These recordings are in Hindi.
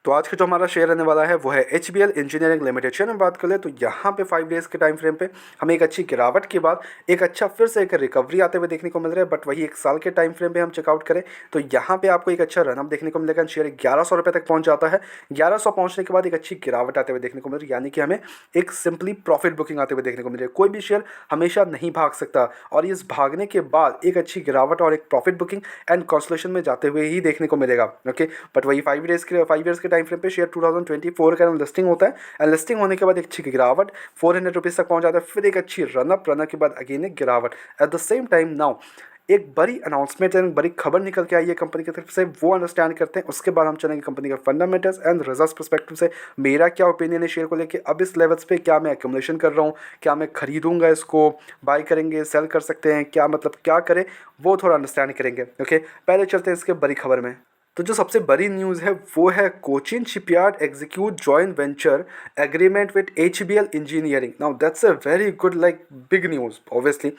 तो आज का जो हमारा शेयर रहने वाला है वो है HBL इंजीनियरिंग लिमिटेड। शेयर में बात कर ले तो यहाँ पे 5 डेज़ के टाइम फ्रेम पे हमें एक अच्छी गिरावट के बाद एक अच्छा फिर से एक रिकवरी आते हुए देखने को मिल रहा है। बट वही 1 साल के टाइम फ्रेम पे हम चेकआउट करें तो यहाँ पे आपको एक अच्छा रनअप देखने को मिलेगा। शेयर 1100 रुपये तक पहुँच जाता है। 1100 पहुँचने के बाद एक अच्छी गिरावट आते हुए देखने को मिल रही है, यानी कि हमें एक सिंपली प्रॉफिट बुकिंग आते हुए देखने को मिल रही है। कोई भी शेयर हमेशा नहीं भाग सकता और इस भागने के बाद एक अच्छी गिरावट और एक प्रॉफिट बुकिंग एंड कंसोलिडेशन में जाते हुए ही देखने को मिलेगा। ओके, बट वही 5 ईयर्स के टाइम फ्रेम पे शेयर 2024 का लिस्टिंग होता है एंड लिस्टिंग होने के बाद एक अच्छी गिरावट 400 रुपीज़ तक पहुंच जाता है, फिर एक अच्छी रनअप के बाद अगेन एक गिरावट। At the same time now एक बड़ी अनाउंसमेंट एंड बड़ी खबर निकल के आई है कंपनी की तरफ से, वो अंडरस्टैंड करते हैं। उसके बाद हम चलेंगे कंपनी के फंडामेंटल्स एंड रिजल्ट्स पर्सपेक्टिव से मेरा क्या ओपिनियन है शेयर को लेके, अब इस लेवल्स पे क्या मैं एक्यूमुलेशन कर रहा हूँ, क्या मैं खरीदूंगा, इसको बाय करेंगे, सेल कर सकते हैं, क्या मतलब क्या करें, वो थोड़ा अंडरस्टैंड करेंगे। ओके, पहले चलते हैं इसके बड़ी खबर में। तो जो सबसे बड़ी न्यूज़ है वो है Cochin shipyard execute joint venture agreement with HBL engineering. Now that's a very good like big news obviously.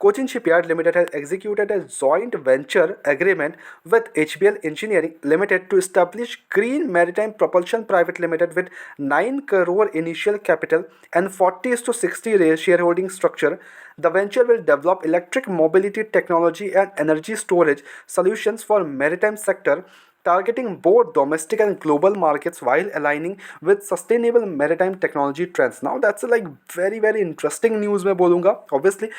Cochin Shipyard Limited has executed a joint venture agreement with HBL Engineering Limited to establish Green Maritime Propulsion Private Limited with 9 crore initial capital and 40:60 shareholding structure. The venture will develop electric mobility technology and energy storage solutions for maritime sector, targeting both domestic and global markets while aligning with sustainable maritime technology trends. Now that's like very interesting news मैं बोलूँगा ऑब्वियसली।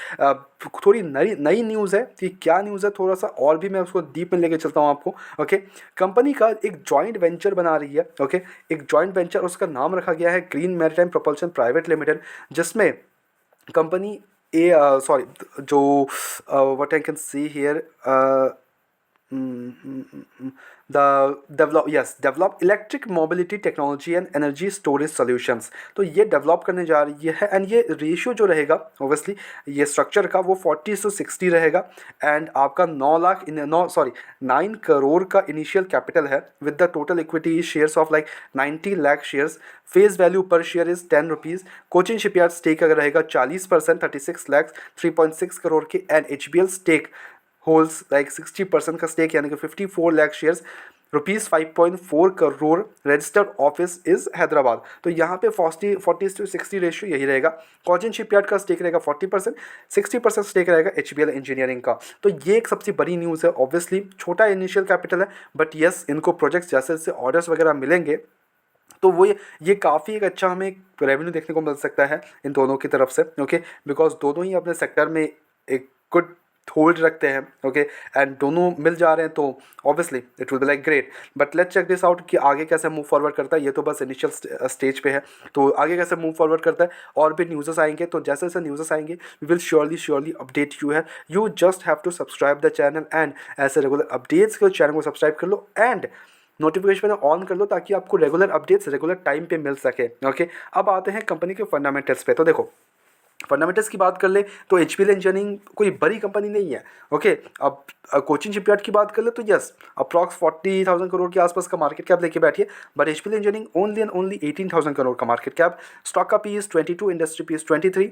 थोड़ी नई न्यूज़ है, कि क्या न्यूज़ है थोड़ा सा और भी मैं उसको डीप में लेके चलता हूँ आपको। ओके, कंपनी का एक जॉइंट वेंचर बना रही है। ओके, एक जॉइंट वेंचर, उसका नाम रखा गया है green maritime propulsion private limited, जिसमें कंपनी ए सॉरी जो what I can see here develop electric mobility technology and energy storage solutions. तो ये डेवलप करने जा रही है एंड ये रेशियो जो रहेगा ऑब्वियसली ये स्ट्रक्चर का वो 40:60 रहेगा एंड आपका 9 करोड़ का इनिशियल कैपिटल है with the total equity shares of like 90 lakh shares. Face value per share is 10 rupees. Cochin shipyard stake अगर रहेगा 40% 36 लाख 3.6 करोड़ के and HBL stake holds like 60% का स्टेक यानी कि 54 lakh shares rupees 5.4 crore. Registered office is Hyderabad. तो यहाँ पे 40:60 रेशियो यही रहेगा। कोचिन शिपयार्ड का स्टेक रहेगा 40%, 60% स्टेक रहेगा HBL इंजीनियरिंग का। तो ये एक सबसे बड़ी न्यूज़ है। ऑब्वियसली छोटा इनिशियल कैपिटल है बट यस इनको प्रोजेक्ट्स जैसे जैसे ऑर्डर्स वगैरह मिलेंगे तो वो ये काफ़ी एक अच्छा हमें रेवेन्यू देखने को मिल सकता है इन दोनों की तरफ से। ओके, बिकॉज दोनों ही अपने सेक्टर में एक गुड होल्ड रखते हैं। ओके, एंड दोनों मिल जा रहे हैं तो obviously it will be like great. But let's check this out कि आगे कैसे मूव फॉरवर्ड करता है। ये तो बस इनिशियल स्टेज पे है, तो आगे कैसे मूव फॉरवर्ड करता है और भी न्यूज़ेस आएंगे। तो जैसे जैसे न्यूज़ेस आएंगे we will surely update you है। You just have to subscribe the channel and ऐसे रेगुलर अपडेट्स के चैनल को सब्सक्राइब कर लो एंड नोटिफिकेशन ऑन कर लो ताकि आपको रेगुलर अपडेट्स रेगुलर टाइम पे मिल सके। ओके, अब आते हैं कंपनी के फंडामेंटल्स पे। तो देखो फंडामेंटल्स की बात कर ले तो HBL इंजीनियरिंग कोई बड़ी कंपनी नहीं है। ओके, अब कोचिन शिपयार्ड की बात कर ले तो यस अप्रॉक्स 40,000 करोड़ के आसपास का मार्केट कैप लेके बैठी है but HBL engineering only and only 18,000 crore का मार्केट कैप। स्टॉक का P is 22, industry P is 23,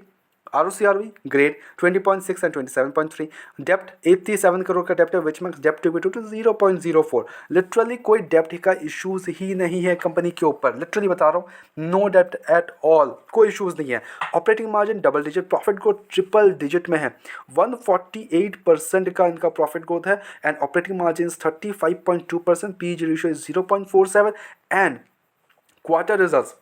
ROCROE great 20.6 and 27.3। डेप्ट 87 करोड़ का डेप्ट है विच मेक्स डेप्ट टू इक्विटी टू 0.04। लिटरली कोई डेप्ट का इश्यूज ही नहीं है कंपनी के ऊपर, लिटरली बता रहा हूँ, नो डेप्ट एट ऑल, कोई इश्यूज नहीं है। Operating margin double digit, profit growth triple digit में है, 148% का इनका प्रॉफिट ग्रोथ है and operating margin 35.2%, PE ratio is 0.47 and quarter results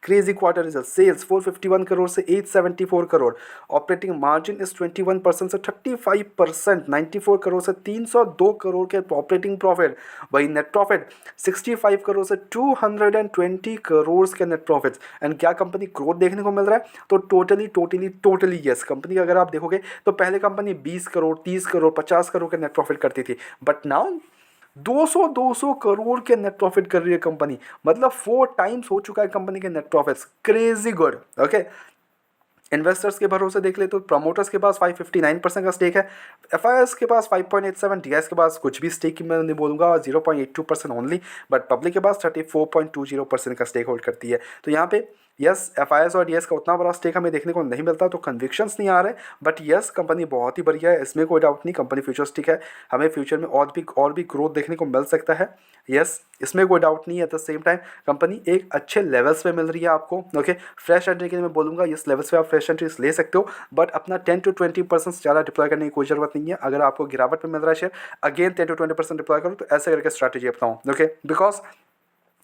crazy quarter result. Sales 451 crore से 874 करोड़, ऑपरेटिंग मार्जिन इज 21% से 35%, 94 करोड़ से 302 करोड़ के ऑपरेटिंग प्रॉफिट। वही नेट प्रॉफिट 65 करोड़ से 220 करोड़ के नेट प्रॉफिट्स। एंड क्या कंपनी ग्रोथ देखने को मिल रहा है तो टोटली यस। कंपनी अगर आप देखोगे तो पहले कंपनी 20 करोड़ 30 करोड़ 50 करोड़ के नेट प्रॉफिट करती थी बट नाउ 200 करोड़ के नेट प्रॉफिट कर रही है कंपनी, मतलब 4 टाइम्स हो चुका है कंपनी के net profits. Crazy good. Okay, investors के भरोसे देख ले तो प्रमोटर्स के पास 559% का स्टेक है, FIS के पास 5.87, DIS के पास कुछ भी स्टेक की मैं नहीं बोलूँगा 0.82% ओनली, बट पब्लिक के पास 34.20% का स्टेक होल्ड करती है। तो यहाँ पे यस FIS और DS का उतना बड़ा स्टेक हमें देखने को नहीं मिलता, तो कन्विक्शंस नहीं आ रहे, बट यस कंपनी बहुत ही बढ़िया है, इसमें कोई डाउट नहीं, कंपनी फ्यूचरिस्टिक है, हमें फ्यूचर में और भी ग्रोथ देखने को मिल सकता है। यस, इसमें कोई डाउट नहीं है। At the same time company एक अच्छे लेवल्स पे मिल रही है आपको। ओके, फ्रेश एंट्री के लिए मैं बोलूँगा इस लेवल्स पे आप फ्रेश एंट्रीज ले सकते हो, बट अपना 10 to 20% ज़्यादा डिप्लॉय करने की कोई ज़रूरत नहीं है। अगर आपको गिरावट पे मिल रहा है शेयर, अगेन 10 to 20% डिप्लॉय करो, तो ऐसे करके स्ट्रैटेजी अपनाओ। Okay, because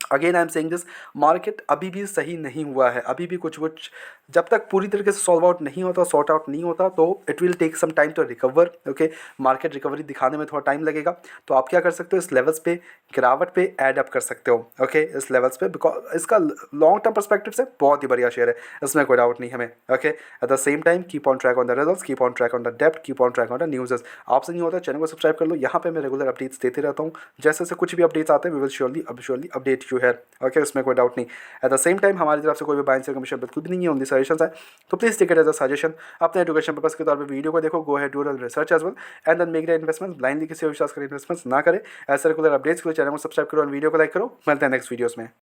again I am saying this, market अभी भी सही नहीं हुआ है, अभी भी कुछ जब तक पूरी तरीके से सॉल्व आउट नहीं होता, सॉर्ट आउट नहीं होता, तो it will take some time to recover. Okay, market recovery दिखाने में थोड़ा टाइम लगेगा, तो आप क्या कर सकते हो, इस लेवल्स पे गिरावट पे ऐड अप कर सकते हो। ओके, इस लेवल्स पे, बिकॉज इसका लॉन्ग टर्म परस्पेक्टिव से बहुत ही बढ़िया शेयर है, इसमें कोई डाउट नहीं हमें। Okay, at the same time keep on track on the results, keep on track on the depth, keep on track on the news. आपसे नहीं होता, चैनल को सब्सक्राइब कर लो, यहाँ पे मैं रेगुलर अपडेट्स देते रहता हूँ, जैसे जैसे कुछ भी अपडेट्स आते हैं we will surely update you है। ओके, इसमें कोई डाउट नहीं। एट द सेम टाइम हमारी तरफ से कोई भी बाइंग से कमीशन बिल्कुल भी नहीं है, ओनली सजेशंस है, तो please take it as a suggestion. अपने एजुकेशन पर्पस के तौर पे वीडियो को देखो, go ahead do research as well and then make the investment. Blindly किसी विश्वास कर इन्वेस्टमेंट्स ना करें। ऐसे रेगुलर अपडेट्स के लिए चैनल को सब्सक्राइब करो और वीडियो को लाइक करो। मिलते हैं नेक्स्ट वीडियोस में।